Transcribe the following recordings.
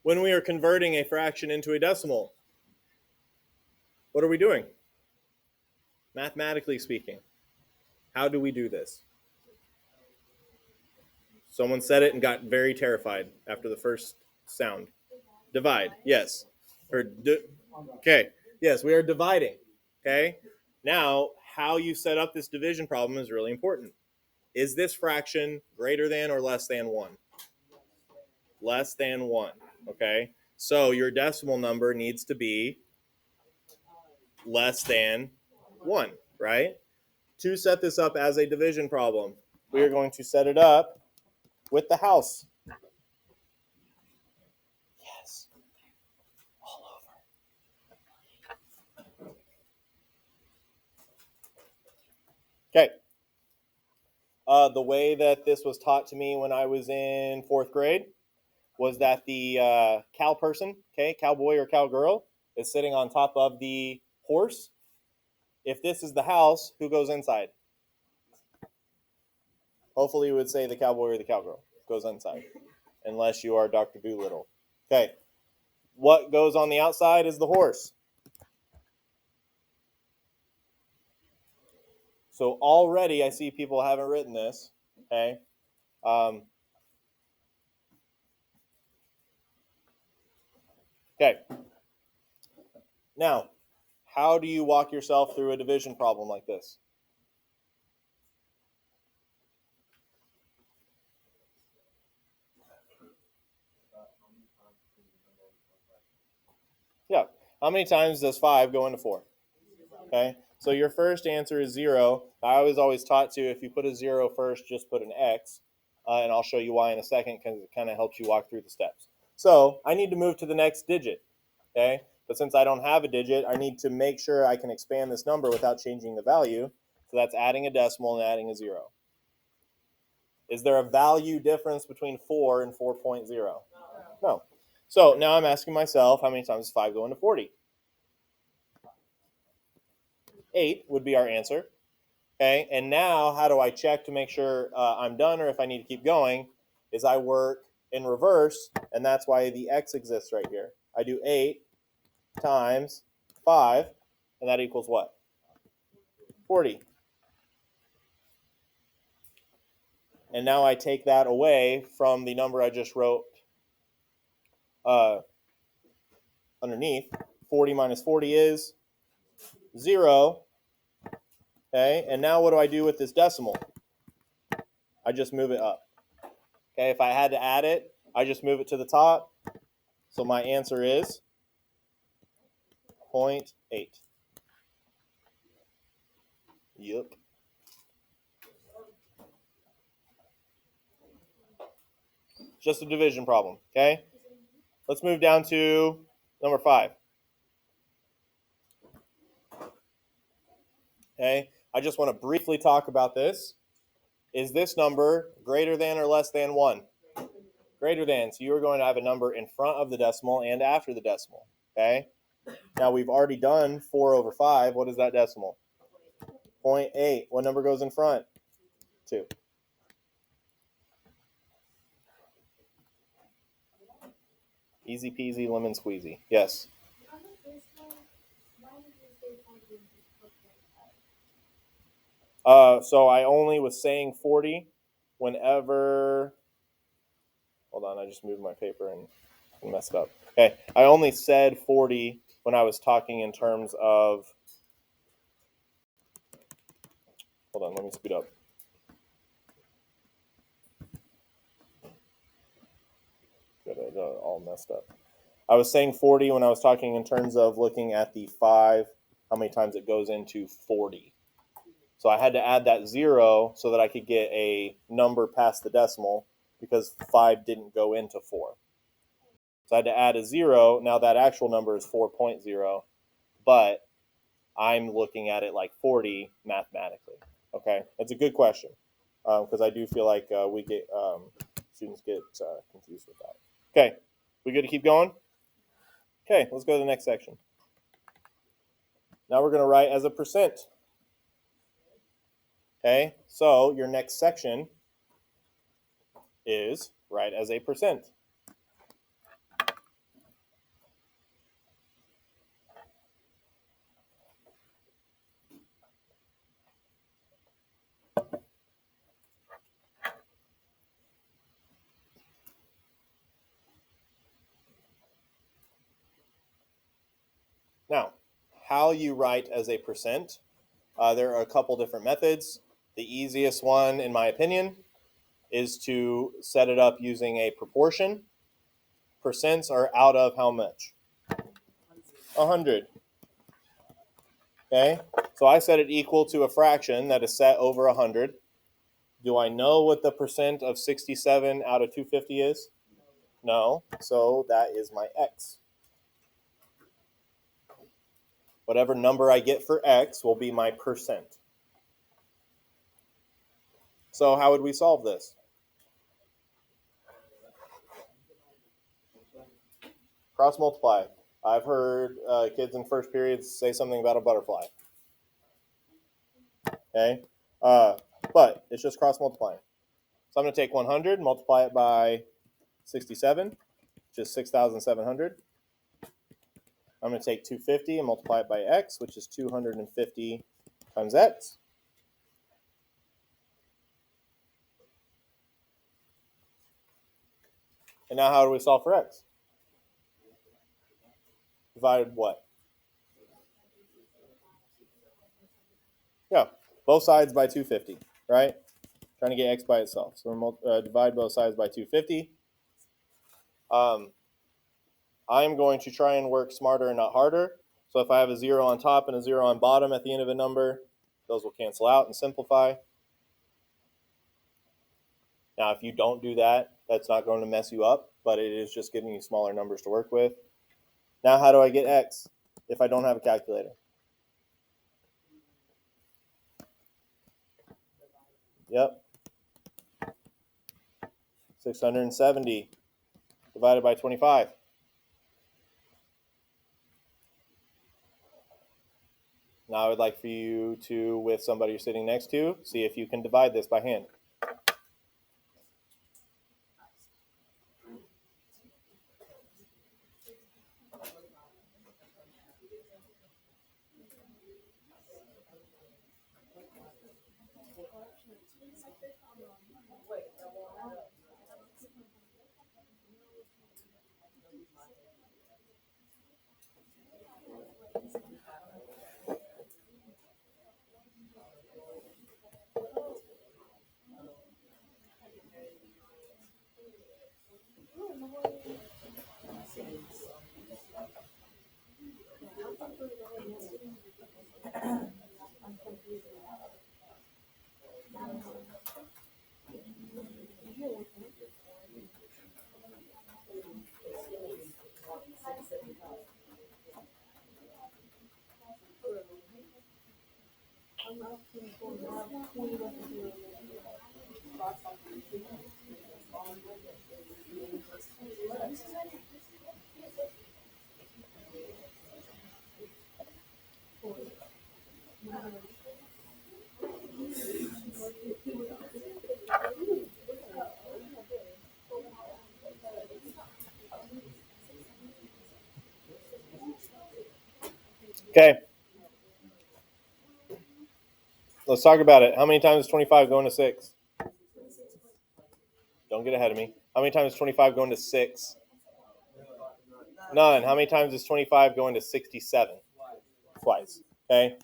When we are converting a fraction into a decimal, what are we doing? Mathematically speaking, how do we do this? Someone said it and got very terrified after the first sound. Divide, yes. Okay, yes, we are dividing. Okay, now how you set up this division problem is really important. Is this fraction greater than or less than 1? Less than 1. Okay, so your decimal number needs to be less than 1, right? To set this up as a division problem, we are going to set it up with the house. Yes. All over. Okay. The way that this was taught to me when I was in 4th grade was that the cow person, okay, cowboy or cowgirl, is sitting on top of the horse. If this is the house, who goes inside? Hopefully you would say the cowboy or the cowgirl goes inside, unless you are Dr. Doolittle. Okay. What goes on the outside is the horse. So already I see people haven't written this, okay? Okay. Now, how do you walk yourself through a division problem like this? Yeah. How many times does 5 go into 4? Okay. So your first answer is 0. I was always taught to, if you put a 0 first, just put an X. And I'll show you why in a second because it kind of helps you walk through the steps. So I need to move to the next digit. Okay. But since I don't have a digit, I need to make sure I can expand this number without changing the value. So that's adding a decimal and adding a 0. Is there a value difference between 4 and 4.0? No. So now I'm asking myself, how many times does 5 go into 40? 8 would be our answer. Okay, and now how do I check to make sure I'm done or if I need to keep going? Is I work in reverse, and that's why the X exists right here. I do 8 times 5, and that equals what? 40. And now I take that away from the number I just wrote underneath. 40 minus 40 is 0. Okay, and now what do I do with this decimal? I just move it up. Okay, if I had to add it, I just move it to the top. So my answer is 0.8. Yep. Just a division problem, okay? Let's move down to number 5. Okay, I just want to briefly talk about this. Is this number greater than or less than 1? Greater than, so you are going to have a number in front of the decimal and after the decimal, okay? Now we've already done 4 over 5. What is that decimal? 0.8. What number goes in front? 2. Easy peasy lemon squeezy. Yes. So I only was saying 40 whenever. Hold on, I just moved my paper and messed it up. Okay, I only said 40 when I was talking in terms of. Hold on, let me speed up. Got it all messed up. I was saying 40 when I was talking in terms of looking at the 5, how many times it goes into 40. So I had to add that 0 so that I could get a number past the decimal because 5 didn't go into 4. So I had to add a 0. Now that actual number is 4.0, but I'm looking at it like 40 mathematically. Okay, that's a good question because I do feel like we get students get confused with that. Okay, we good to keep going? Okay, let's go to the next section. Now we're going to write as a percent. Okay, so your next section is write as a percent. how you write as a percent. There are a couple different methods. The easiest one, in my opinion, is to set it up using a proportion. Percents are out of how much? 100. Okay, so I set it equal to a fraction that is set over 100. Do I know what the percent of 67 out of 250 is? No, so that is my x. Whatever number I get for x will be my percent. So how would we solve this? Cross multiply. I've heard kids in first periods say something about a butterfly. Okay, but it's just cross multiplying. So I'm going to take 100, multiply it by 67, which is 6,700. I'm going to take 250 and multiply it by x, which is 250 times x. And now how do we solve for x? Divided what? Yeah, both sides by 250, right? Trying to get x by itself. So we're divide both sides by 250. I'm going to try and work smarter and not harder. So if I have a 0 on top and a 0 on bottom at the end of a number, those will cancel out and simplify. Now, if you don't do that, that's not going to mess you up, but it is just giving you smaller numbers to work with. Now, how do I get x if I don't have a calculator? Yep. 670 divided by 25. Now I would like for you to, with somebody you're sitting next to, see if you can divide this by hand. Okay. Let's talk about it. How many times is 25 going to 6? Don't get ahead of me. How many times is 25 going to 6? None. How many times is 25 going to 67? Twice. Okay.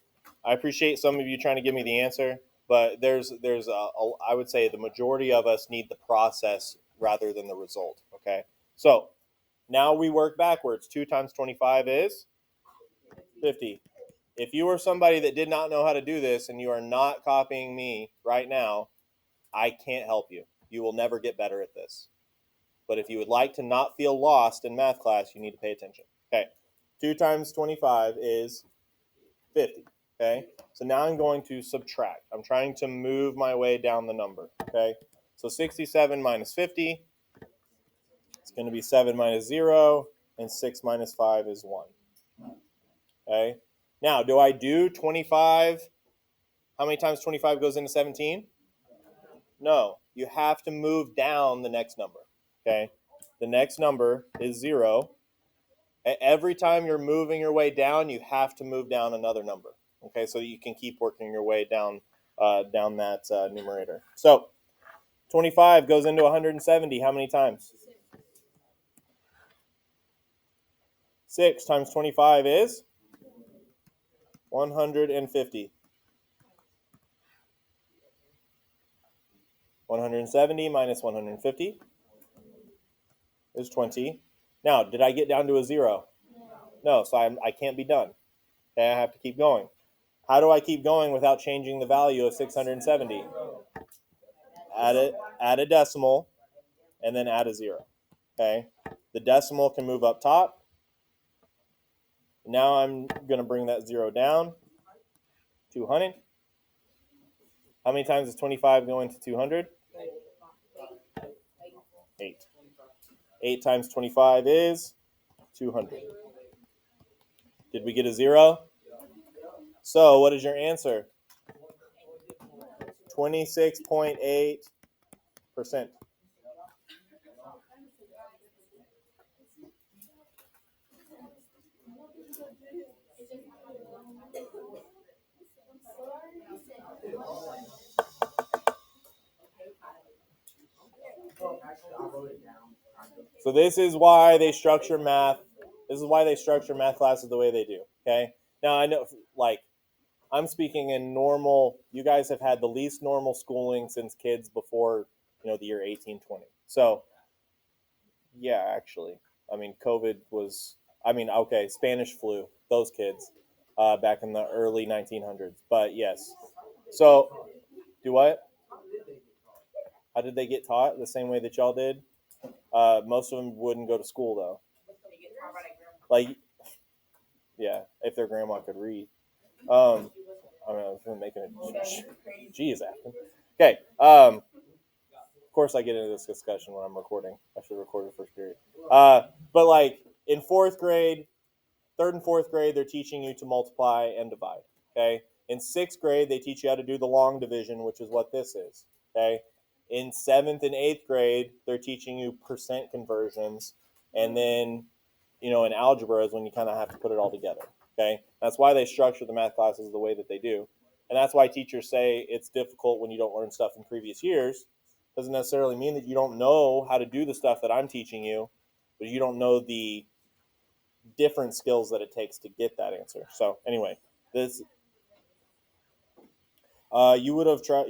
I appreciate some of you trying to give me the answer, but I would say the majority of us need the process rather than the result. Okay. So now we work backwards. 2 times 25 is 50. If you are somebody that did not know how to do this and you are not copying me right now, I can't help you. You will never get better at this. But if you would like to not feel lost in math class, you need to pay attention. Okay. 2 times 25 is 50. Okay. So now I'm going to subtract. I'm trying to move my way down the number. Okay. So 67 minus 50. It's going to be 7 minus 0. And 6 minus 5 is 1. Okay. Now, do I do 25? How many times 25 goes into 17? No. You have to move down the next number. Okay. The next number is 0. Every time you're moving your way down, you have to move down another number. Okay, so you can keep working your way down that numerator. So 25 goes into 170. How many times? 6 times 25 is 150. 170 minus 150 is 20. Now, did I get down to a 0? No, so I can't be done. Okay, I have to keep going. How do I keep going without changing the value of 670? Add a decimal, and then add a 0. Okay, the decimal can move up top. Now I'm going to bring that 0 down. 200. How many times is 25 going to 200? 8. 8 times 25 is 200. Did we get a 0? So what is your answer? 26.8%. So this is why they structure math. This is why they structure math classes the way they do. Okay. Now I know, like, I'm speaking in normal. You guys have had the least normal schooling since kids before, the year 1820. So, yeah, actually, I mean, COVID was. I mean, okay, Spanish flu. Those kids, back in the early 1900s. But yes. So, do what? How did they get taught? The same way that y'all did. Most of them wouldn't go to school though. Like, yeah, if their grandma could read. I mean, I was making a G is after. Okay. Of course, I get into this discussion when I'm recording. I should record the first period. But like in fourth grade, third and fourth grade, they're teaching you to multiply and divide. Okay. In sixth grade, they teach you how to do the long division, which is what this is. Okay. In seventh and eighth grade, they're teaching you percent conversions, and then, in algebra is when you kind of have to put it all together. Okay, that's why they structure the math classes the way that they do, and that's why teachers say it's difficult when you don't learn stuff in previous years. Doesn't necessarily mean that you don't know how to do the stuff that I'm teaching you, but you don't know the different skills that it takes to get that answer. So anyway, this you would have tried.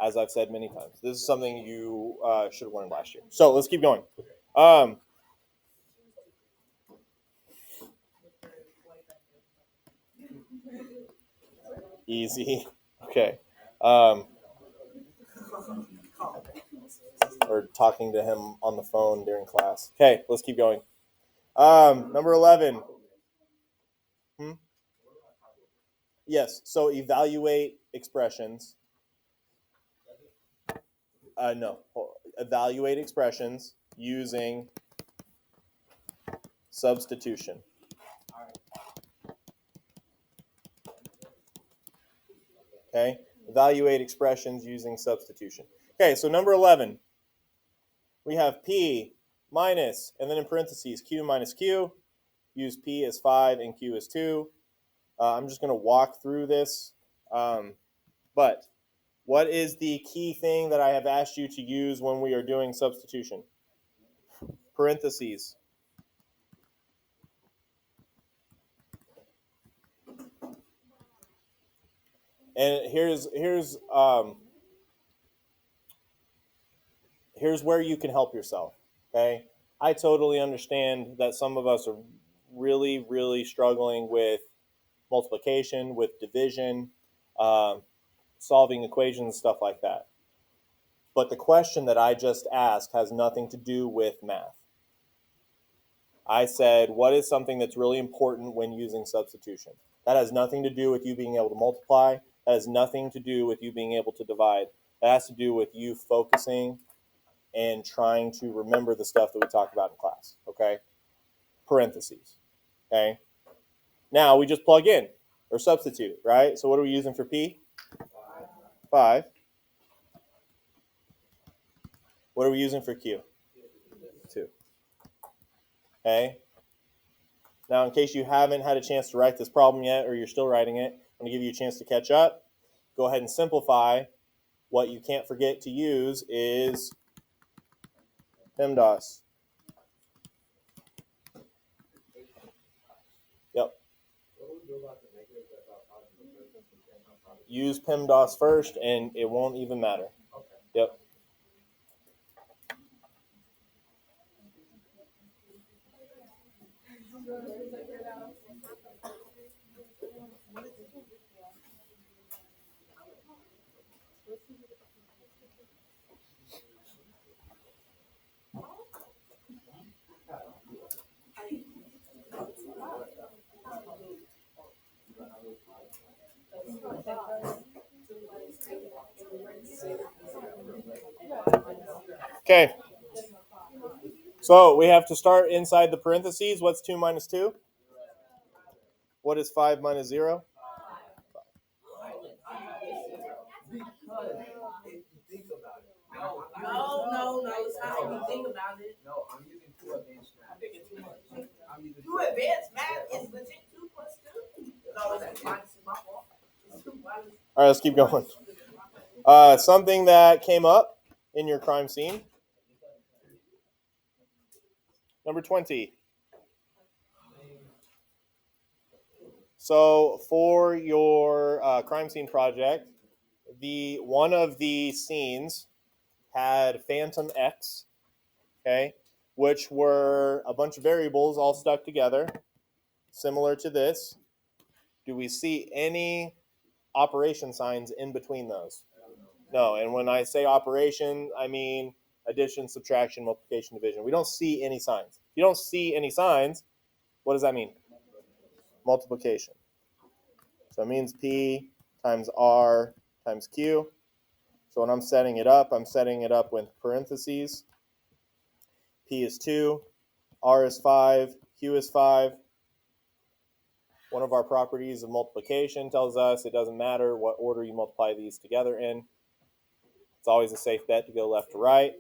As I've said many times, this is something you should have learned last year. So let's keep going. Easy. Okay. Or talking to him on the phone during class. Okay, let's keep going. Number 11. Yes, so evaluate expressions. No. Evaluate expressions using substitution. Okay? Evaluate expressions using substitution. Okay, so number 11. We have P minus, and then in parentheses, Q minus Q. Use P as 5 and Q as 2. I'm just going to walk through this. But what is the key thing that I have asked you to use when we are doing substitution? Parentheses. And here's where you can help yourself. Okay, I totally understand that some of us are really, really struggling with multiplication, with division, solving equations, stuff like that. But the question that I just asked has nothing to do with math. I said, what is something that's really important when using substitution? That has nothing to do with you being able to multiply. That has nothing to do with you being able to divide. That has to do with you focusing and trying to remember the stuff that we talk about in class. Okay? Parentheses. Okay? Now we just plug in or substitute, right? So what are we using for P? 5. What are we using for Q? 2. Okay? Now, in case you haven't had a chance to write this problem yet, or you're still writing it, I'm going to give you a chance to catch up. Go ahead and simplify. What you can't forget to use is PEMDAS. Yep. Use PEMDAS first, and it won't even matter. Yep. Okay. So we have to start inside the parentheses. What's 2 minus 2? What is 5 minus 0? No, it's not how you think about it. No, I'm using 2 advanced math. 2 advanced math is legit 2 plus 2. No, it's minus my fault. All right, let's keep going. Something that came up in your crime scene. Number 20. So for your crime scene project, one of the scenes had Phantom X, okay, which were a bunch of variables all stuck together, similar to this. Do we see any operation signs in between those? No, and when I say operation, I mean addition, subtraction, multiplication, division. We don't see any signs. If you don't see any signs, what does that mean? Multiplication. So it means P times R times Q. So when I'm setting it up with parentheses. P is 2, R is 5, Q is 5. One of our properties of multiplication tells us it doesn't matter what order you multiply these together in. It's always a safe bet to go left to right.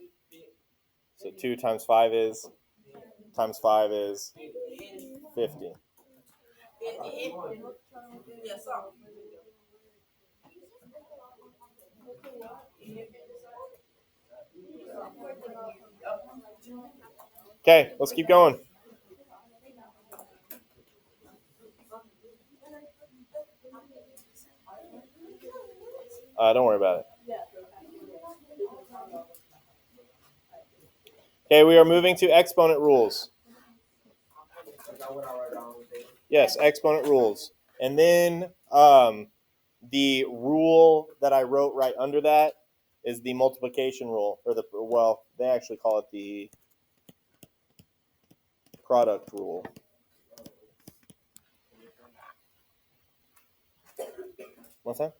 So 2 times 5 is 50. Okay, let's keep going. Don't worry about it. Okay, we are moving to exponent rules. Yes, exponent rules. And then the rule that I wrote right under that is the multiplication rule, they actually call it the product rule. What's that?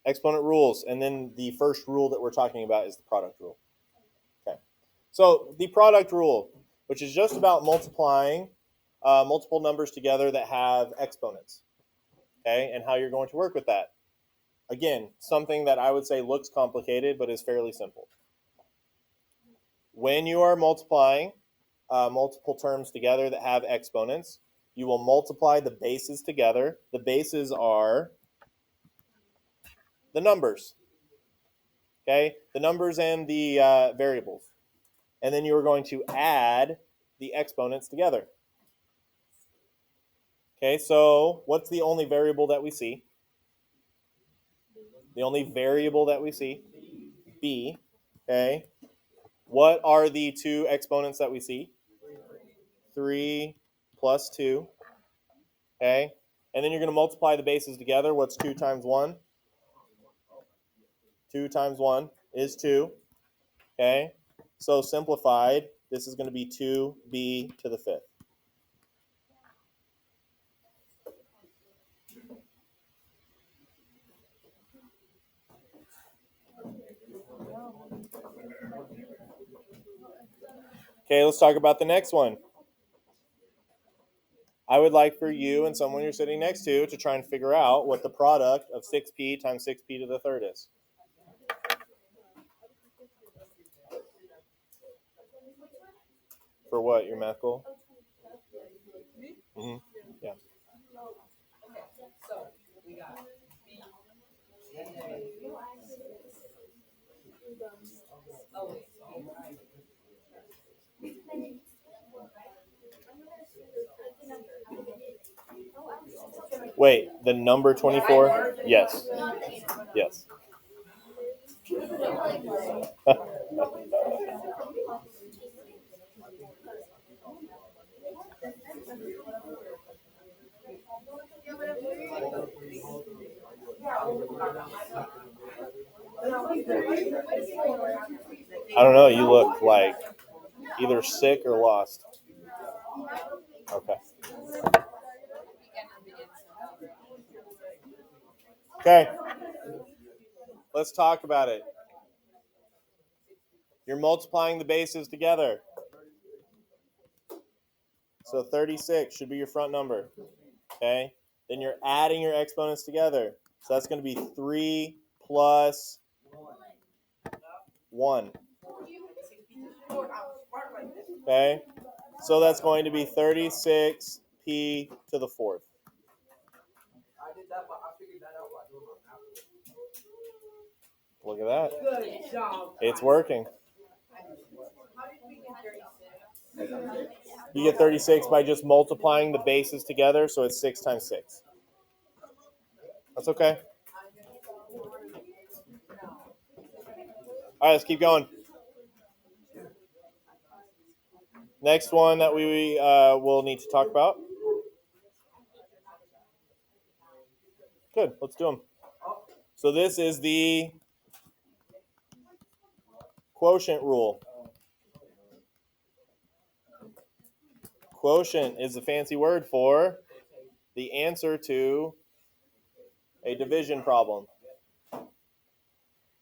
Exponent rules, and then the first rule that we're talking about is the product rule. Okay, so the product rule, which is just about multiplying multiple numbers together that have exponents, okay, and how you're going to work with that. Again, something that I would say looks complicated, but is fairly simple. When you are multiplying multiple terms together that have exponents, you will multiply the bases together. The bases are the numbers, okay? The numbers and the variables. And then you are going to add the exponents together. Okay, so what's the only variable that we see? The only variable that we see? B. Okay. What are the 2 exponents that we see? 3 plus 2. Okay. And then you're going to multiply the bases together. What's 2 times 1? 2 times 1 is 2. Okay. So simplified, this is going to be 2b to the 5th. Okay, let's talk about the next one. I would like for you and someone you're sitting next to try and figure out what the product of 6p times 6p to the 3rd is. For what, your math goal? Mm-hmm. Yeah. So we got B. Wait, the number 24? Yes. Yes. I don't know. You look like either sick or lost. Okay. Okay. Let's talk about it. You're multiplying the bases together. So 36 should be your front number. Okay. Then you're adding your exponents together. So that's going to be 3 plus 1. Okay. So that's going to be 36p to the 4th. Look at that. Good job. It's working. You get 36 by just multiplying the bases together, so it's 6 times 6. That's okay. All right, let's keep going. Next one that we will need to talk about. Good, let's do them. So this is the quotient rule. Quotient is a fancy word for the answer to a division problem.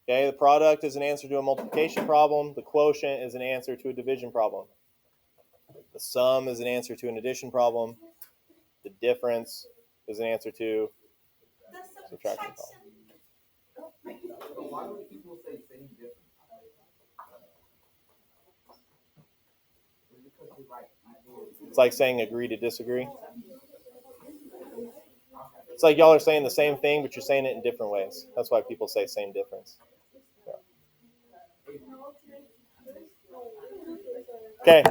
Okay, the product is an answer to a multiplication problem. The quotient is an answer to a division problem. The sum is an answer to an addition problem. The difference is an answer to a subtraction problem. Why do people say same difference? It's like saying agree to disagree. It's like y'all are saying the same thing, but you're saying it in different ways. That's why people say same difference. Okay.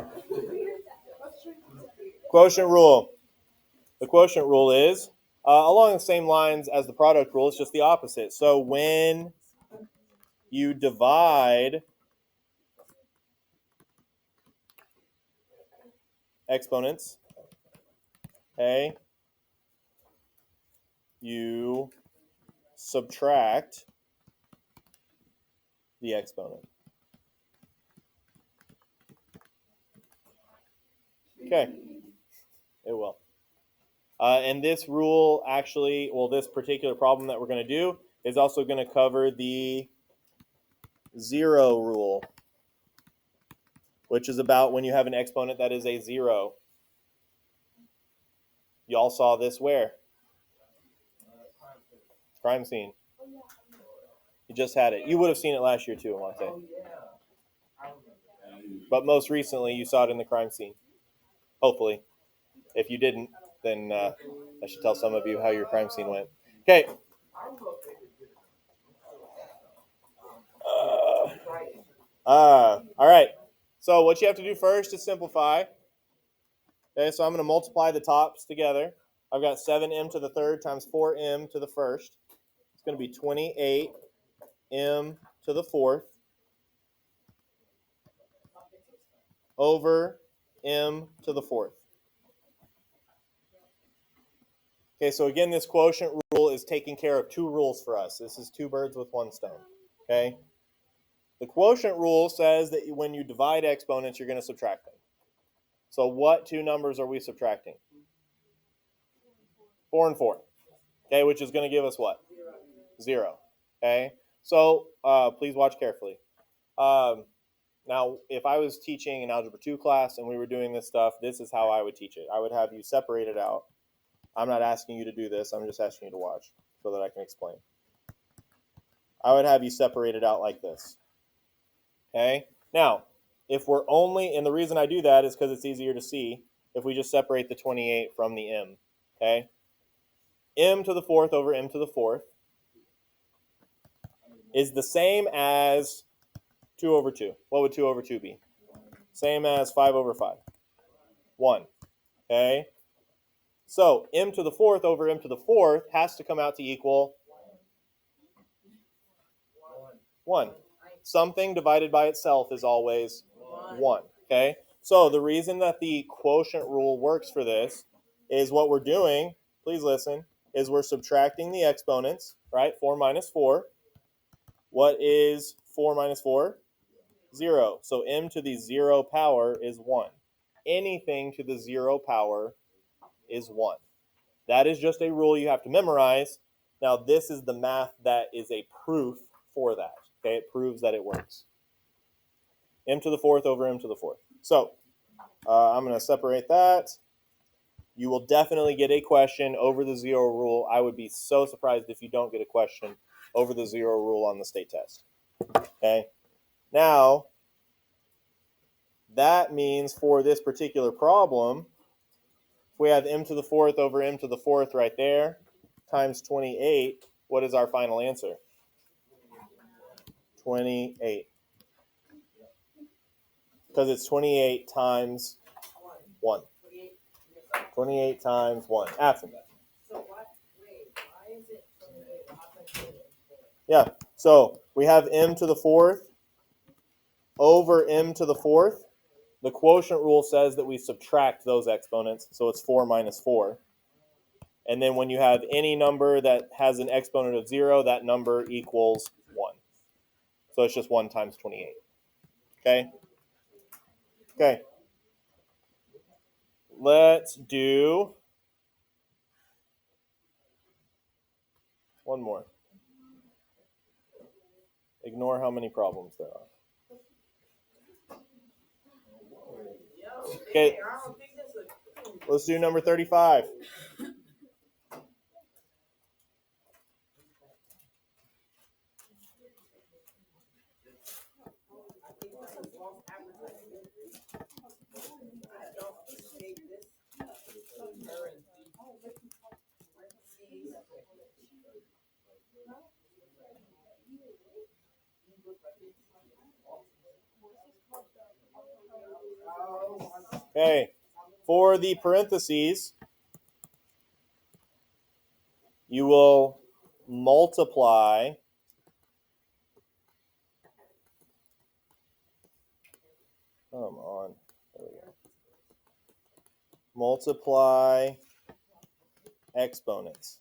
Quotient rule. The quotient rule is along the same lines as the product rule. It's just the opposite. So when you divide exponents, okay, you subtract the exponent. Okay, it will. And this rule actually, well, this particular problem that we're going to do is also going to cover the zero rule, which is about when you have an exponent that is a 0. Y'all saw this where? Crime scene. You just had it. You would have seen it last year too, Monte. But most recently, you saw it in the crime scene. Hopefully. If you didn't, then I should tell some of you how your crime scene went. Okay. All right. So what you have to do first is simplify. Okay, so I'm going to multiply the tops together. I've got 7m to the third times 4m to the first. It's going to be 28m to the fourth over m to the fourth. Okay, so again, this quotient rule is taking care of two rules for us. This is two birds with one stone. Okay? The quotient rule says that when you divide exponents, you're going to subtract them. So what two numbers are we subtracting? 4 and 4. Okay, which is going to give us what? 0. Okay? So please watch carefully. Now, if I was teaching an Algebra 2 class and we were doing this stuff, this is how I would teach it. I would have you separate it out. I'm not asking you to do this. I'm just asking you to watch so that I can explain. I would have you separate it out like this. Okay? Now, if we're only, and the reason I do that is because it's easier to see if we just separate the 28 from the m. Okay? M to the fourth over m to the fourth is the same as 2 over 2. What would 2 over 2 be? Same as 5 over 5. 1. Okay? So m to the fourth over m to the fourth has to come out to equal 1. Something divided by itself is always 1. Okay? So the reason that the quotient rule works for this is what we're doing, please listen, is we're subtracting the exponents, right? 4 minus 4. What is 4 minus 4? 0. So m to the 0 power is 1. Anything to the 0 power is 1. That is just a rule you have to memorize. Now, this is the math that is a proof for that. Okay, it proves that it works. M to the fourth over m to the fourth. So, I'm going to separate that. You will definitely get a question over the 0 rule. I would be so surprised if you don't get a question over the 0 rule on the state test. Okay, now, that means for this particular problem, if we have m to the fourth over m to the fourth right there, times 28, what is our final answer? 28. Because it's 28 times 1. 28 times 1. After that. So why is it 28? Yeah, so we have m to the fourth over m to the fourth. The quotient rule says that we subtract those exponents, so it's 4 minus 4. And then when you have any number that has an exponent of 0, that number equals 1. So it's just 1 times 28. Okay? Okay. Let's do one more. Ignore how many problems there are. Okay. Let's do number 35. Okay, for the parentheses, you will multiply multiply exponents.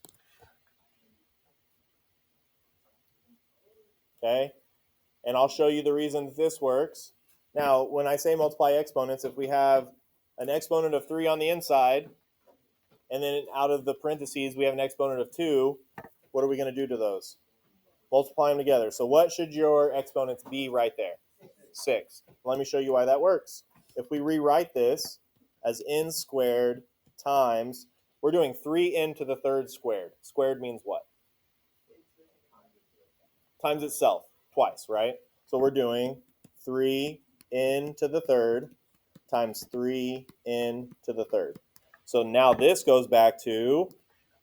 Okay, and I'll show you the reason that this works. Now, when I say multiply exponents, if we have an exponent of 3 on the inside, and then out of the parentheses we have an exponent of 2, what are we going to do to those? Multiply them together. So what should your exponents be right there? 6. Let me show you why that works. If we rewrite this as n squared times, we're doing 3n to the third squared. Squared means what? Times itself, twice, right? So we're doing 3n to the third times 3n to the third. So now this goes back to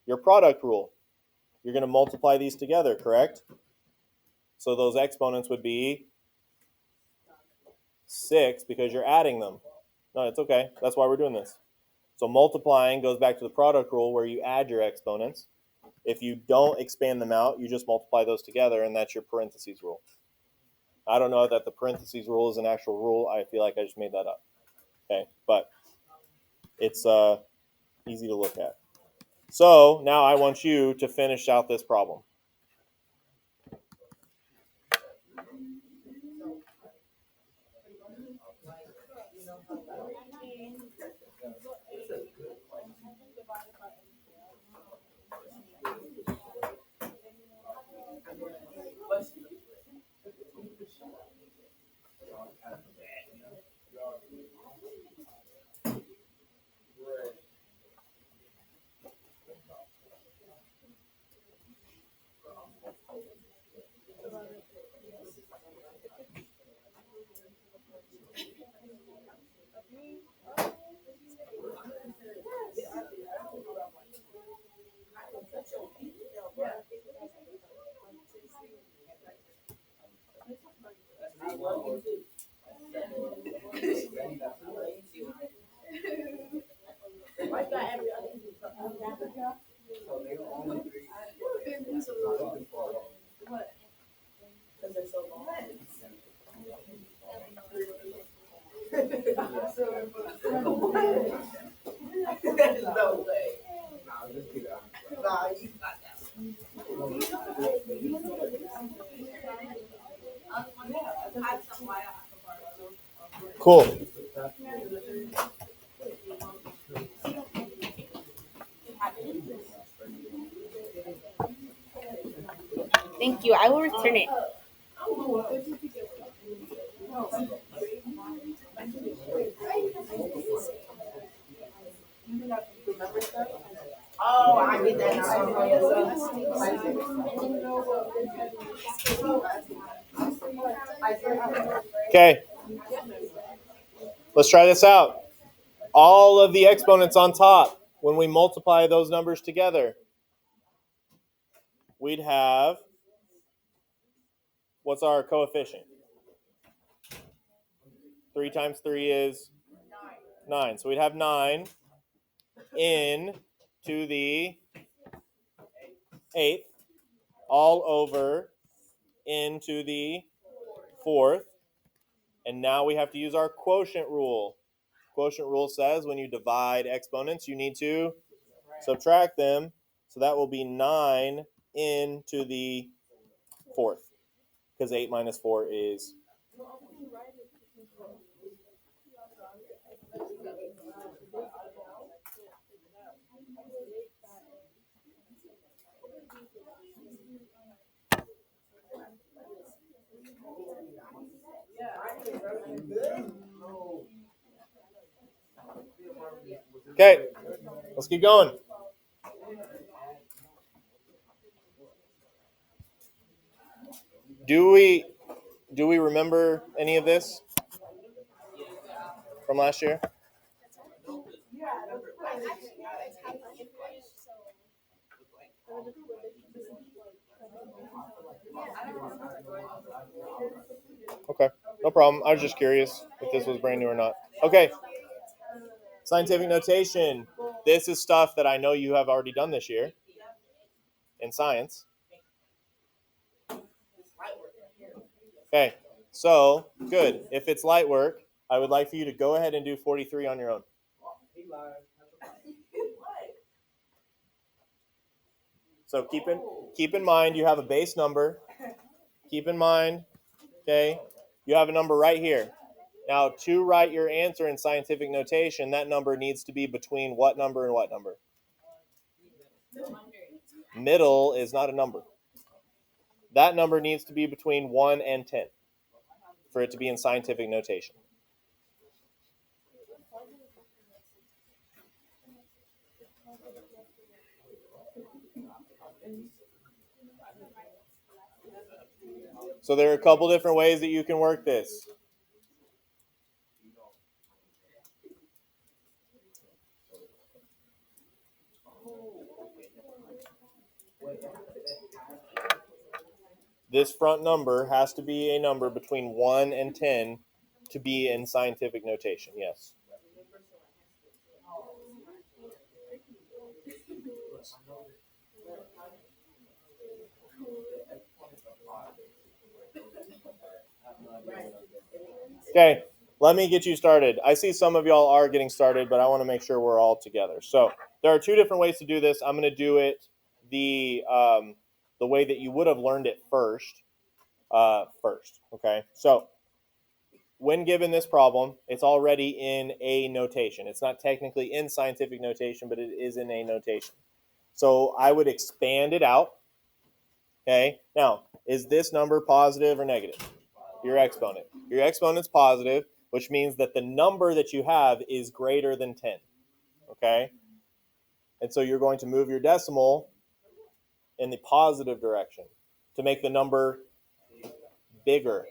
your product rule. You're going to multiply these together, correct? So those exponents would be 6 because you're adding them. No, it's okay. That's why we're doing this. So multiplying goes back to the product rule where you add your exponents. If you don't expand them out, you just multiply those together, and that's your parentheses rule. I don't know that the parentheses rule is an actual rule. I feel like I just made that up. Okay, but it's easy to look at. So now I want you to finish out this problem. No way. Nah, you got that. Cool. Thank you. I will return it. Oh, I get that now. Okay. Let's try this out. All of the exponents on top, when we multiply those numbers together, we'd have, what's our coefficient? 3 times 3 is 9. So we'd have 9 in to the 8th, all over into the 4th. And now we have to use our quotient rule. Quotient rule says when you divide exponents, you need to subtract them. So that will be 9 into the 4th, because 8 minus 4 is 8. Okay, let's keep going. Do we remember any of this from last year? Okay, no problem. I was just curious if this was brand new or not. Okay, scientific notation. This is stuff that I know you have already done this year in science. Okay, so good. If it's light work, I would like for you to go ahead and do 43 on your own. So keep in mind you have a base number. Keep in mind, okay, you have a number right here. Now, to write your answer in scientific notation, that number needs to be between what number and what number? Middle is not a number. That number needs to be between 1 and 10 for it to be in scientific notation. So there are a couple different ways that you can work this. This front number has to be a number between 1 and 10 to be in scientific notation, yes. Okay, let me get you started. I see some of y'all are getting started, but I want to make sure we're all together. So there are two different ways to do this. I'm going to do it the way that you would have learned it first. Okay? So when given this problem, it's already in a notation. It's not technically in scientific notation, but it is in a notation. So I would expand it out. Okay? Now, is this number positive or negative? Your exponent. Your exponent's positive, which means that the number that you have is greater than 10. Okay? And so you're going to move your decimal in the positive direction to make the number bigger.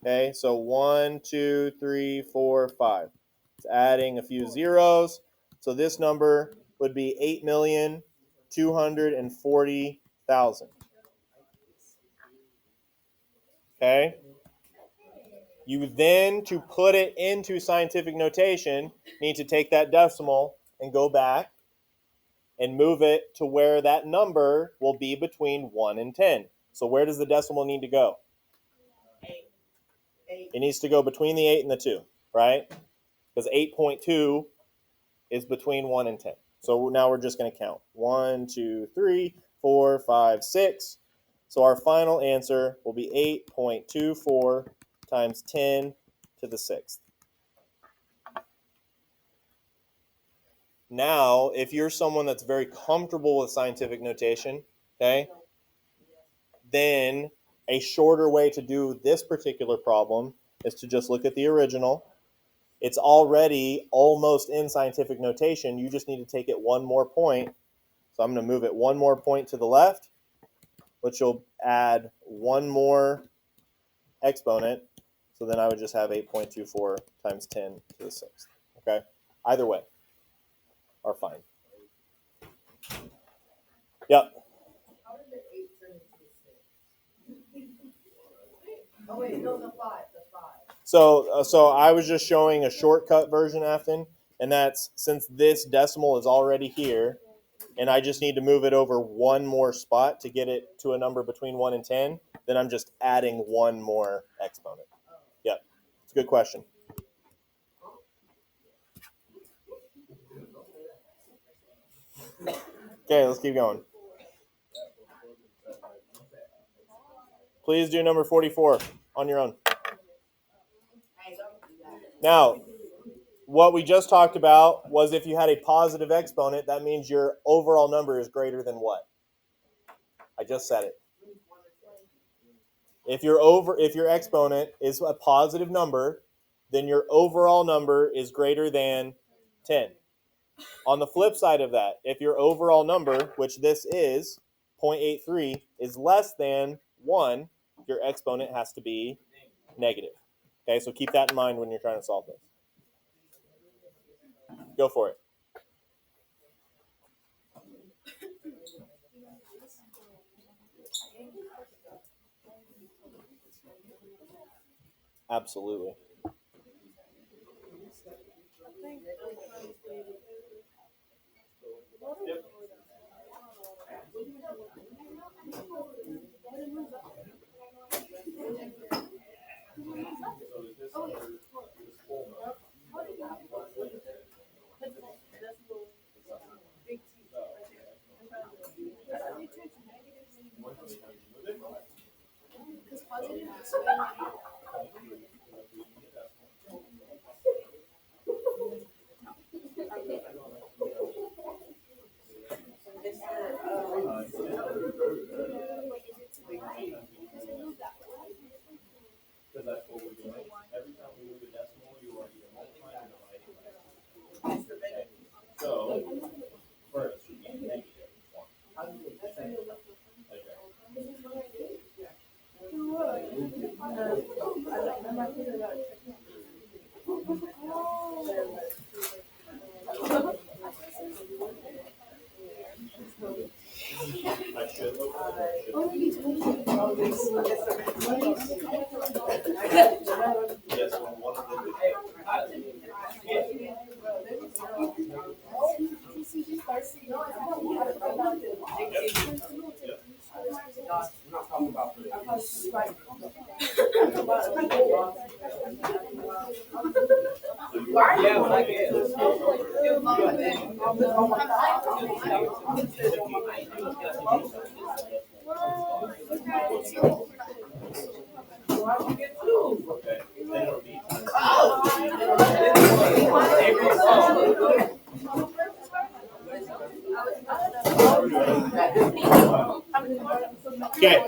Okay, so 1, 2, 3, 4, 5. It's adding a few zeros. So this number would be 8,240,000. Okay? You then, to put it into scientific notation, need to take that decimal and go back and move it to where that number will be between 1 and 10. So where does the decimal need to go? It needs to go between the 8 and the 2, right? Because 8.2 is between 1 and 10. So now we're just going to count. 1, 2, 3, 4, 5, 6. So our final answer will be 8.24 times 10 to the 6th. Now, if you're someone that's very comfortable with scientific notation, okay, then a shorter way to do this particular problem is to just look at the original. It's already almost in scientific notation. You just need to take it one more point. So I'm going to move it one more point to the left, which will add one more exponent. So then I would just have 8.24 times 10 to the 6th. Okay? Either way are fine. Yep. How did the 8 turn into the 6? Oh wait, no, the 5. So I was just showing a shortcut version, Afton, and that's since this decimal is already here, and I just need to move it over one more spot to get it to a number between 1 and 10, then I'm just adding one more exponent. Yep. It's a good question. Okay, let's keep going. Please do number 44 on your own. Now, what we just talked about was if you had a positive exponent, that means your overall number is greater than what? I just said it. If your exponent is a positive number, then your overall number is greater than 10. On the flip side of that, if your overall number, which this is 0.83, is less than 1, your exponent has to be negative. Okay, so keep that in mind when you're trying to solve this. Go for it. Absolutely. Yep. Because that's what we're doing. Every time we move a decimal, you are either multiplying or dividing by it. Okay. So, first should be negative 1. I should look at it. Yes, one of them. Okay.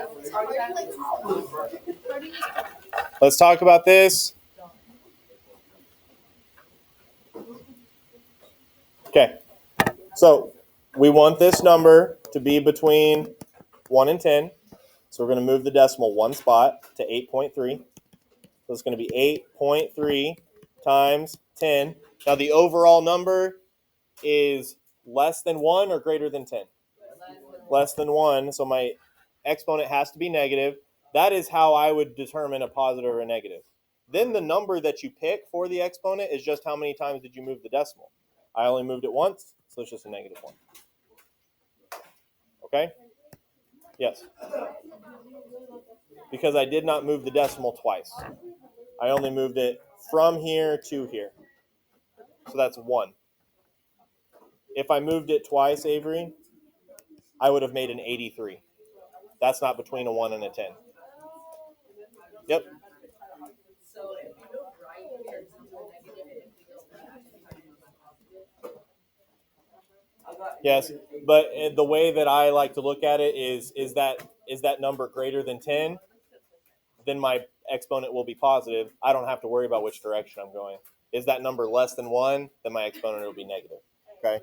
Let's talk about this. Okay. So we want this number to be between 1 and 10. So we're going to move the decimal one spot to 8.3. So it's going to be 8.3 times 10. Now the overall number is less than 1 or greater than 10? Less than 1. So my exponent has to be negative. That is how I would determine a positive or a negative. Then the number that you pick for the exponent is just how many times did you move the decimal. I only moved it once, so it's just a -1. Okay? Yes. Because I did not move the decimal twice. I only moved it from here to here. So that's 1. If I moved it twice, Avery, I would have made an 83. That's not between a 1 and a 10. Yep. So if you don't write here, it's into a negative, and if we don't write, Yes, but the way that I like to look at it is that number greater than 10, then my exponent will be positive. I don't have to worry about which direction I'm going. Is that number less than 1, then my exponent will be negative. Okay.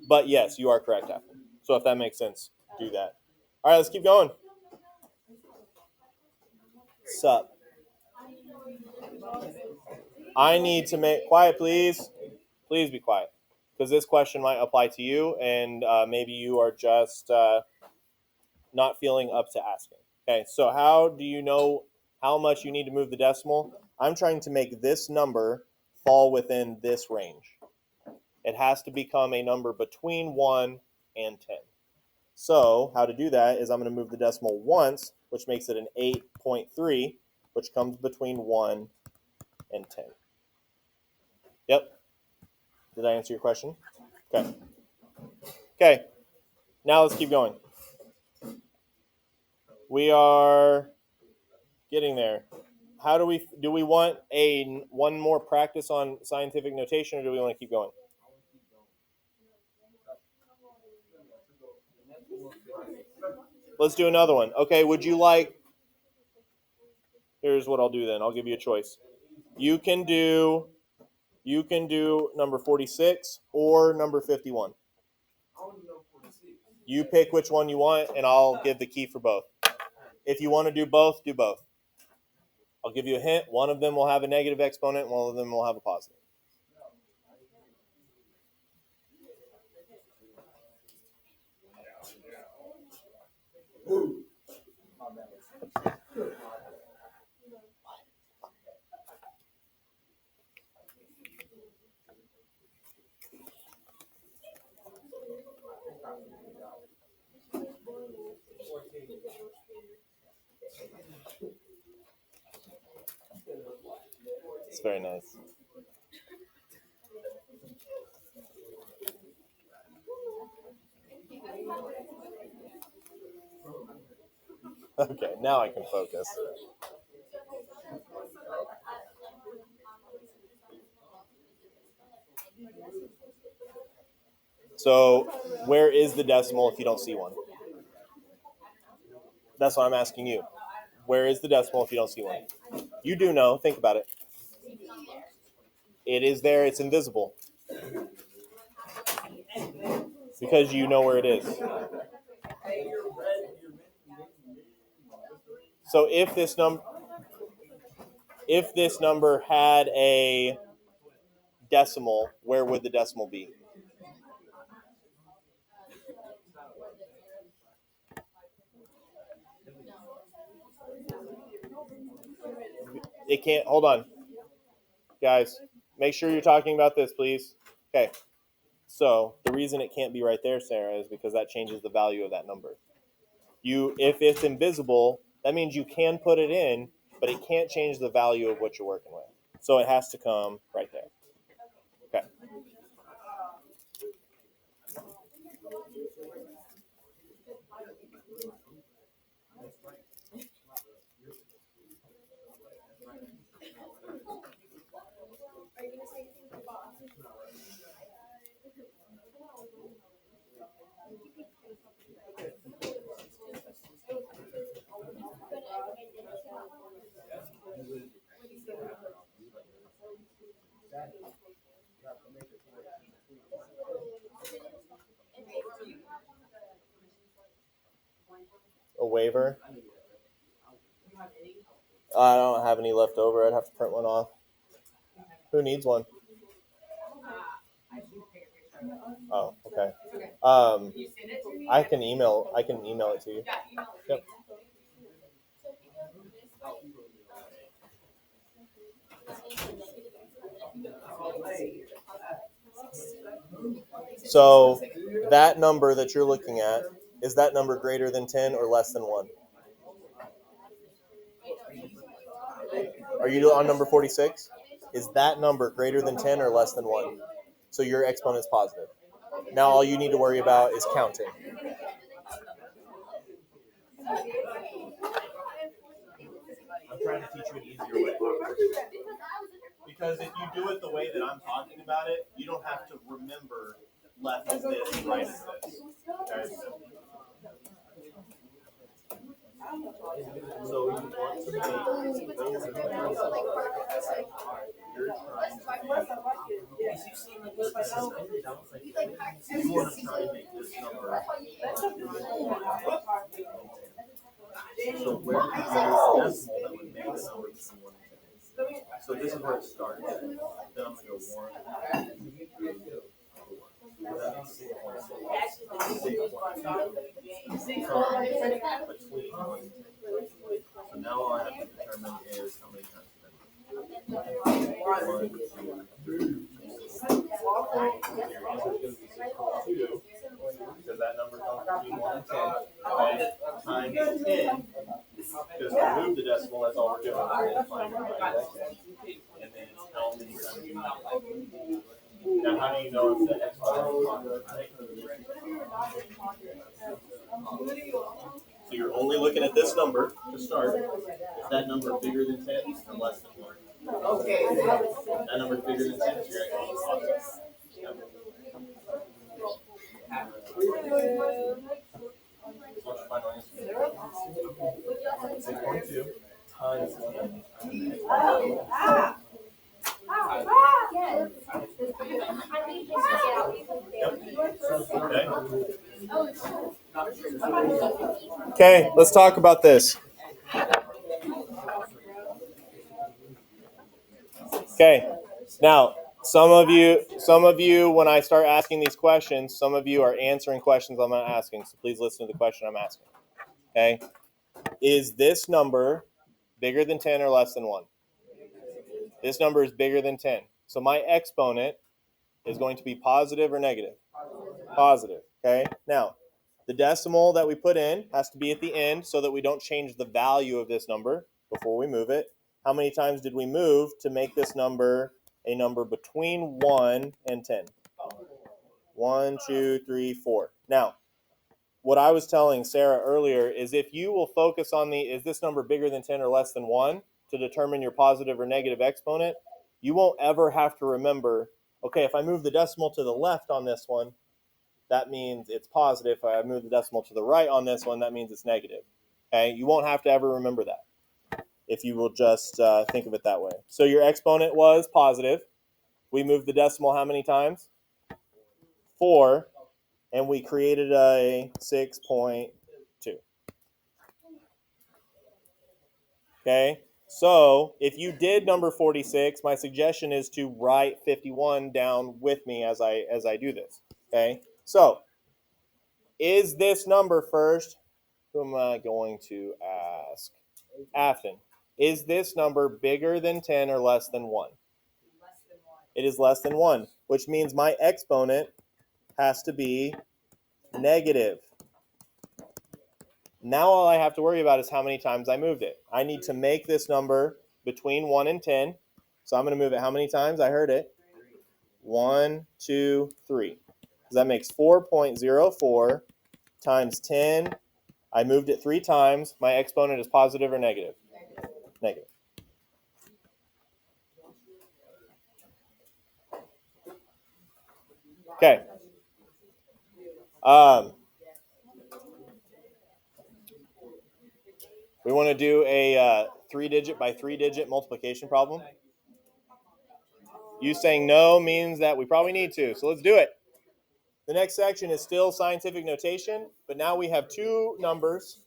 But yes, you are correct, Apple. So if that makes sense, do that. All right, let's keep going. Sup. I need to make quiet, please. Please be quiet, because this question might apply to you, and maybe you are just not feeling up to asking. Okay, so how do you know how much you need to move the decimal? I'm trying to make this number fall within this range. It has to become a number between 1 and 10. So how to do that is I'm going to move the decimal once, which makes it an 8.3, which comes between 1 and 10. Yep. Did I answer your question? Okay. Okay. Now let's keep going. We are getting there. How do we want one more practice on scientific notation, or do we want to keep going? Let's do another one. Okay, would you like, here's what I'll do then. I'll give you a choice. You can do number 46 or number 51. You pick which one you want, and I'll give the key for both. If you want to do both, do both. I'll give you a hint. One of them will have a negative exponent, one of them will have a positive. It's very nice. Okay, now I can focus. So, where is the decimal if you don't see one? That's what I'm asking you. Where is the decimal if you don't see one? You do know. Think about it. It is there. It's invisible. Because you know where it is. So if this number had a decimal, where would the decimal be? It can't. Hold on, guys. Make sure you're talking about this, please. Okay. So the reason it can't be right there, Sarah, is because that changes the value of that number. If it's invisible, that means you can put it in, but it can't change the value of what you're working with. So it has to come right there. Okay. A waiver. I don't have any left over. I'd have to print one off. Who needs one? Oh, okay. I can email it to you. Yep. So that number that you're looking at, is that number greater than 10 or less than 1? Are you on number 46? Is that number greater than 10 or less than 1? So your exponent's positive. Now all you need to worry about is counting. I'm trying to teach you an easier way. Because if you do it the way that I'm talking about it, you don't have to remember left is this, right is this. Okay? So you want to make you want to try and make this number. So where do you use the decimal that would make the number between 1 and 10? So this is where it starts. Then I'm going to go 1, 2, 3, 4. That's 6 points. 6 points. Between 1 and 10. So now all I have to determine is how many times. 1, 2, 3. Because that number comes between 1 and 10. Okay? Times 10. Because we move the decimal, that's all we're doing. And then how many times you move it. Now, how do you know if the exponent is positive? So you're only looking at this number to start. Is that number bigger than 10 or less than 1? Okay. That number is bigger than 10 is your exponent positive. What's your final answer? 6.2 times 10. Okay, let's talk about this. Okay, now some of you, when I start asking these questions, some of you are answering questions I'm not asking. So please listen to the question I'm asking. Okay, is this number bigger than 10 or less than 1? This number is bigger than 10. So my exponent is going to be positive or negative? Positive. Okay, now the decimal that we put in has to be at the end so that we don't change the value of this number before we move it. How many times did we move to make this number a number between 1 and 10? 1, 2, 3, 4. Now, what I was telling Sarah earlier is if you will focus on is this number bigger than 10 or less than 1 to determine your positive or negative exponent, you won't ever have to remember, okay, if I move the decimal to the left on this one, that means it's positive. If I move the decimal to the right on this one, that means it's negative. Okay, you won't have to ever remember that if you will just think of it that way. So your exponent was positive. We moved the decimal how many times? 4, and we created a 6.2. Okay, so if you did number 46, my suggestion is to write 51 down with me as I do this. Okay, so is this number first? Who am I going to ask? Afton. Is this number bigger than 10 or less than 1? It is less than 1, which means my exponent has to be negative. Now all I have to worry about is how many times I moved it. I need to make this number between 1 and 10. So I'm going to move it how many times? I heard it. 1, 2, 3. So that makes 4.04 times 10. I moved it 3 times. My exponent is positive or negative? Negative. Okay. We want to do a 3-digit by 3-digit multiplication problem. You saying no means that we probably need to, so let's do it. The next section is still scientific notation, but now we have 2 numbers.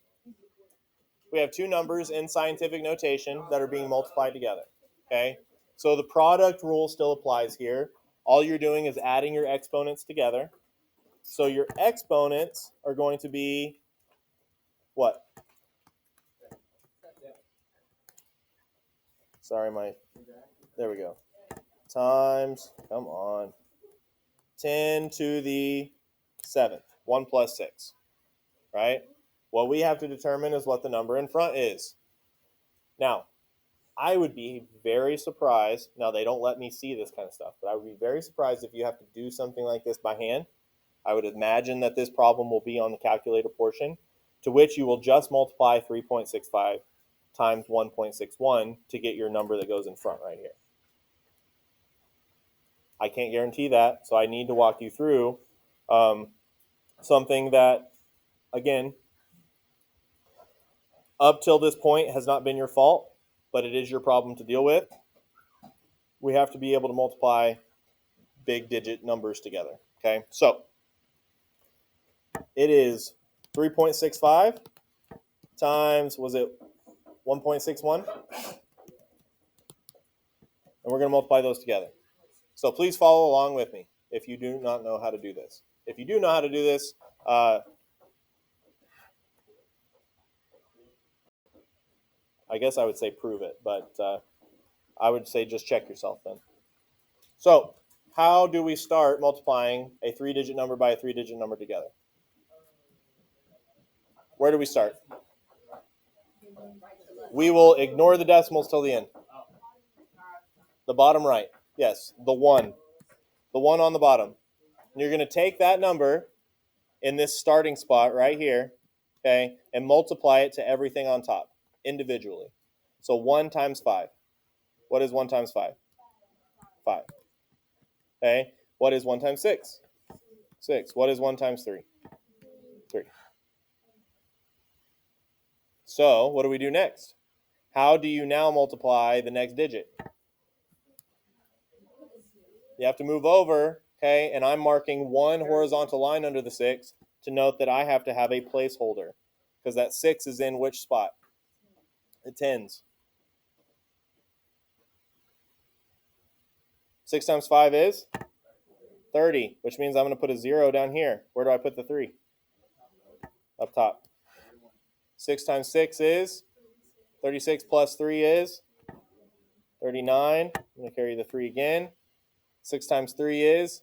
We have 2 numbers in scientific notation that are being multiplied together. Okay, so the product rule still applies here. All you're doing is adding your exponents together. So your exponents are going to be what? Sorry, there we go. Times, come on. 10 to the 7th. 1 plus 6. Right? What we have to determine is what the number in front is. Now, I would be very surprised. Now, they don't let me see this kind of stuff, but I would be very surprised if you have to do something like this by hand. I would imagine that this problem will be on the calculator portion, to which you will just multiply 3.65 times 1.61 to get your number that goes in front right here. I can't guarantee that, so I need to walk you through something that, again, up till this point has not been your fault, but it is your problem to deal with. We have to be able to multiply big digit numbers together. Okay, so it is 3.65 times, was it 1.61? And we're going to multiply those together. So please follow along with me if you do not know how to do this. If you do know how to do this, I guess I would say prove it, but I would say just check yourself then. So how do we start multiplying a 3-digit number by a 3-digit number together? Where do we start? We will ignore the decimals till the end. The bottom right. Yes, the 1. The 1 on the bottom. And you're going to take that number in this starting spot right here, okay, and multiply it to everything on top individually. So 1 times 5. What is 1 times 5? 5. Okay. What is 1 times 6? 6. What is 1 times 3? 3. So what do we do next? How do you now multiply the next digit? You have to move over, okay, and I'm marking 1 horizontal line under the 6 to note that I have to have a placeholder because that 6 is in which spot? The tens. 6 times 5 is 30, which means I'm going to put a 0 down here. Where do I put the 3? Up top. 6 times 6 is 36 plus 3 is 39. I'm going to carry the 3 again. 6 times 3 is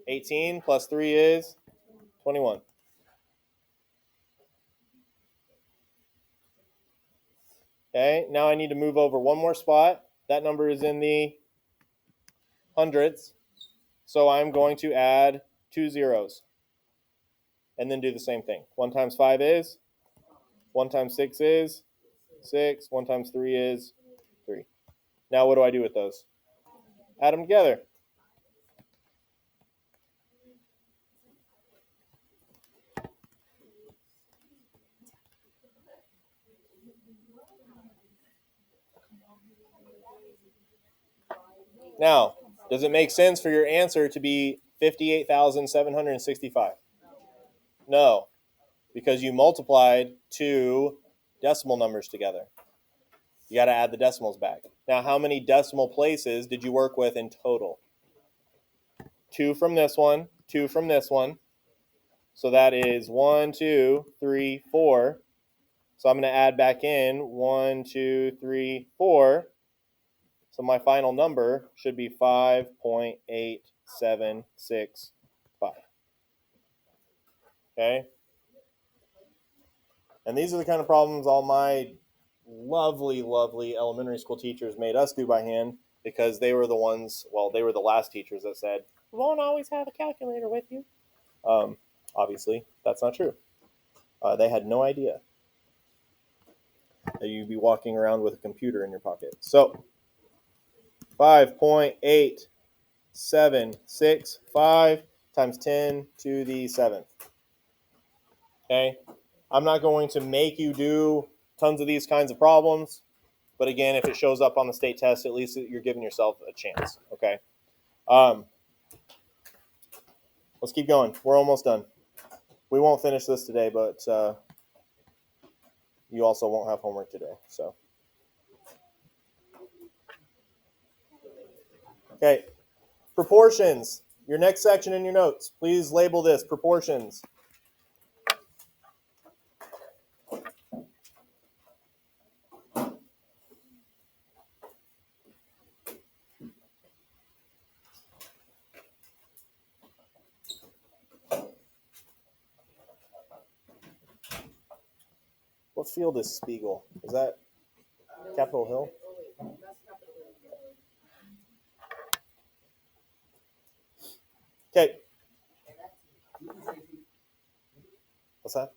18 plus 3 is 21. Okay, now I need to move over one more spot. That number is in the hundreds. So I'm going to add 2 zeros and then do the same thing. 1 times 5 is, 1 times 6 is 6, 1 times 3 is 3. Now what do I do with those? Add them together. Now, does it make sense for your answer to be 58,765? No, because you multiplied 2 decimal numbers together. You got to add the decimals back. Now, how many decimal places did you work with in total? 2 from this one, 2 from this one. So that is 1, 2, 3, 4. So I'm going to add back in 1, 2, 3, 4. So my final number should be 5.8765. Okay? And these are the kind of problems all my lovely, lovely elementary school teachers made us do by hand because they were the ones, well, they were the last teachers that said, "You won't always have a calculator with you." Obviously, that's not true. They had no idea that you'd be walking around with a computer in your pocket. So 5.8765 times 10 to the 7th. Okay? I'm not going to make you do tons of these kinds of problems, but again, if it shows up on the state test, at least you're giving yourself a chance. Okay? Let's keep going. We're almost done. We won't finish this today, but you also won't have homework today. So, okay. Proportions. Your next section in your notes. Please label this proportions. What field is Spiegel? Is that Capitol Hill? Okay. What's that?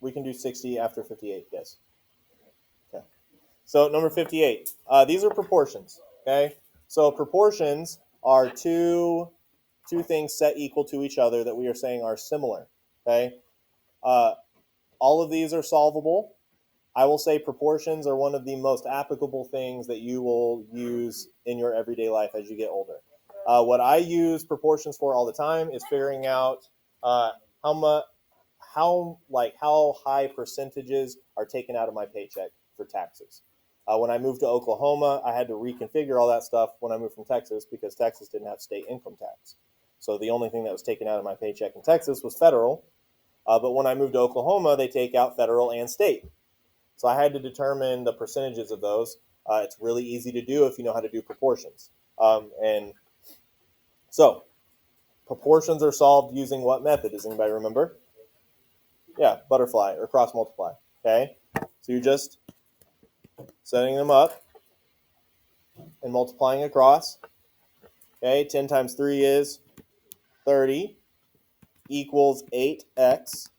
We can do 60 after 58, yes. Okay. So number 58. These are proportions, okay? So proportions are two things set equal to each other that we are saying are similar, okay? All of these are solvable. I will say proportions are one of the most applicable things that you will use in your everyday life as you get older. What I use proportions for all the time is figuring out how high percentages are taken out of my paycheck for taxes. When I moved to Oklahoma, I had to reconfigure all that stuff when I moved from Texas because Texas didn't have state income tax. So the only thing that was taken out of my paycheck in Texas was federal. But when I moved to Oklahoma, they take out federal and state. So I had to determine the percentages of those. It's really easy to do if you know how to do proportions. And so proportions are solved using what method? Does anybody remember? Yeah, butterfly or cross multiply. Okay, so you're just setting them up and multiplying across. Okay, 10 times 3 is 30 equals 8x.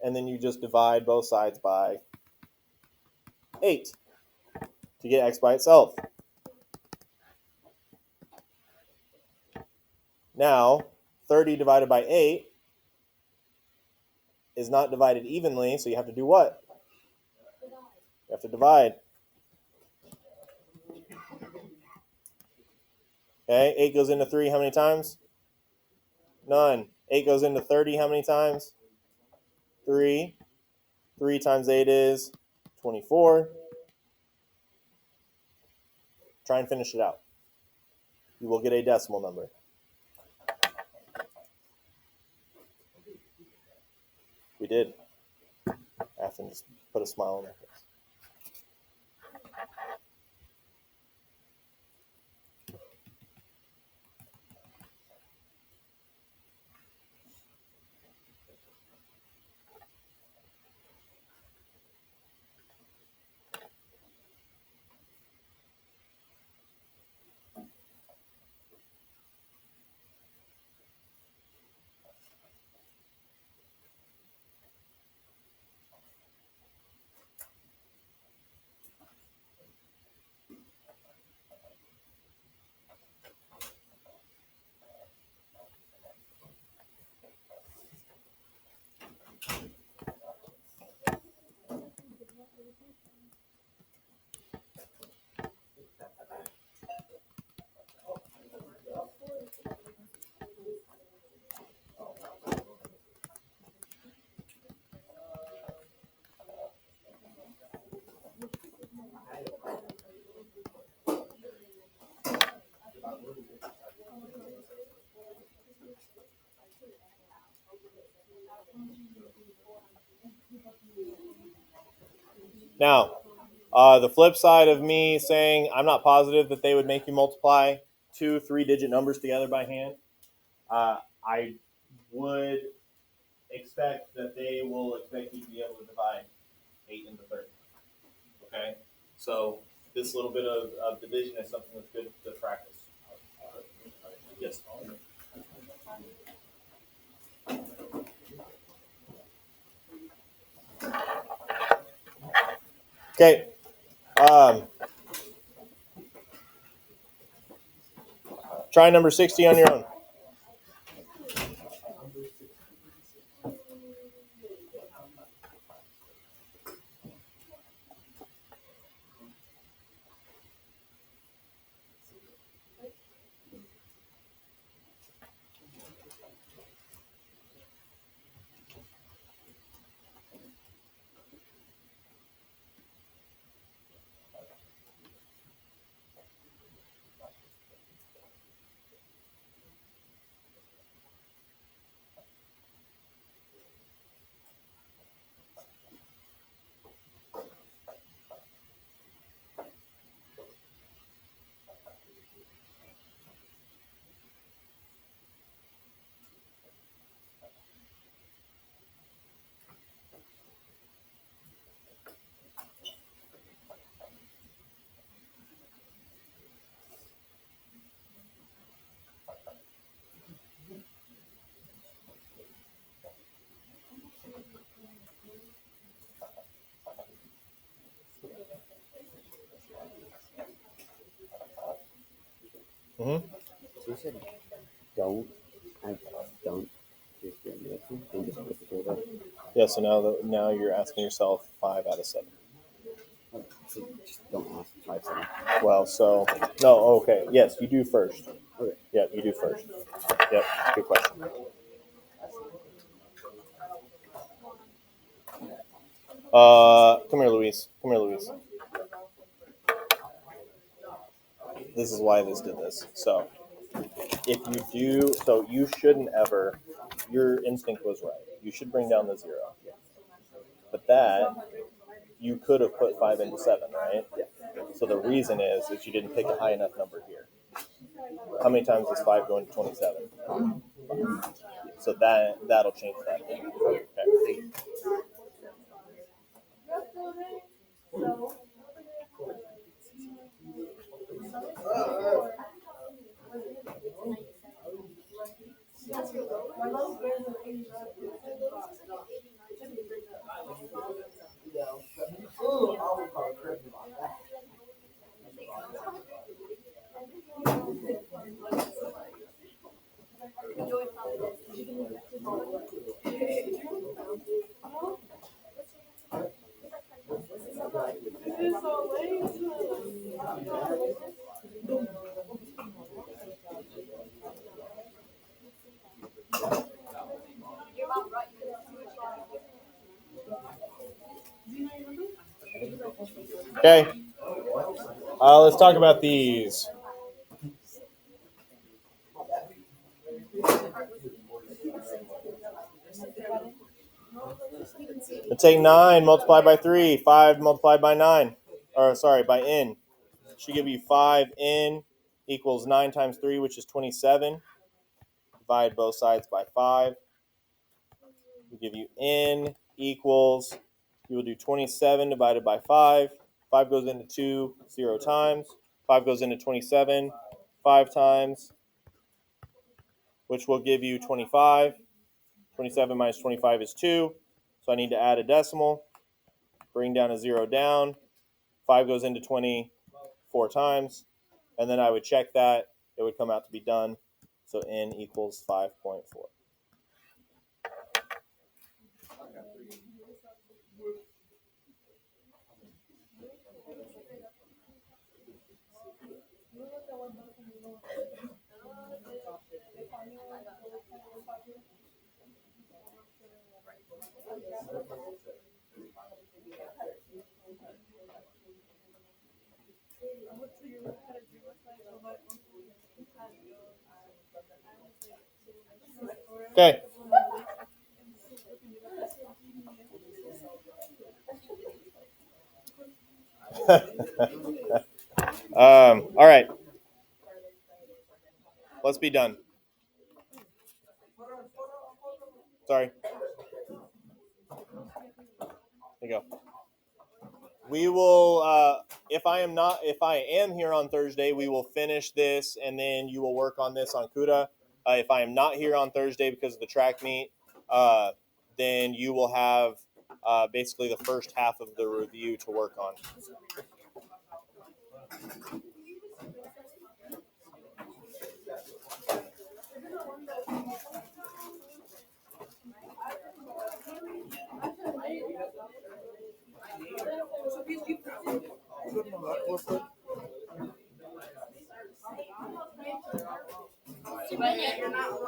And then you just divide both sides by 8 to get x by itself. Now, 30 divided by 8 is not divided evenly, so you have to do what? You have to divide. Okay, 8 goes into 3 how many times? None. 8 goes into 30 how many times? 3. 3 times 8 is 24. Try and finish it out. You will get a decimal number. We did. Afton just put a smile on their face. Now, the flip side of me saying I'm not positive that they would make you multiply 2 3-digit numbers together by hand, I would expect that they will expect you to be able to divide 8 into 30. Okay? So this little bit of division is something that's good to practice. Yes. Okay. Try number 60 on your own. Mhm. So you said don't. I don't. Just listen and just put the data. Yeah. So now you're asking yourself 5 out of 7. So just don't ask 5 7. Well, so no. Okay. Yes, you do first. Okay. Yeah, you do first. Yep. Good question. Come here, Luis. Come here, Luis. This is why this did this. So, if you do, so you shouldn't ever. Your instinct was right. You should bring down the 0. But that you could have put 5 into 7, right? Yeah. So the reason is that you didn't pick a high enough number here. How many times does 5 go into 27? So that'll change that. Okay. Okay. Let's talk about these. Let's take 9 multiplied by 3, 5 multiplied by 9. Or sorry, by n. Should give you 5n equals 9 times 3, which is 27. Divide both sides by 5. We'll give you n equals, you will do 27 divided by 5. 5 goes into 2 0 times. 5 goes into 27 5 times, which will give you 25. 27 minus 25 is 2. So I need to add a decimal, bring down a 0 down. 5 goes into 24 times. And then I would check that. It would come out to be done. So n equals 5.4. Okay. All right. Let's be done. Sorry. There you go. We will, if I am here on Thursday, we will finish this, and then you will work on this on CUDA. If I am not here on Thursday because of the track meet, then you will have basically the first half of the review to work on.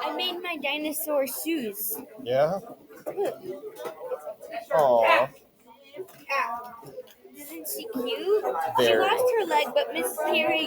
I made my dinosaur shoes. Yeah? Look, Aww. isn't she cute? She Very. lost her leg, but Miss Perry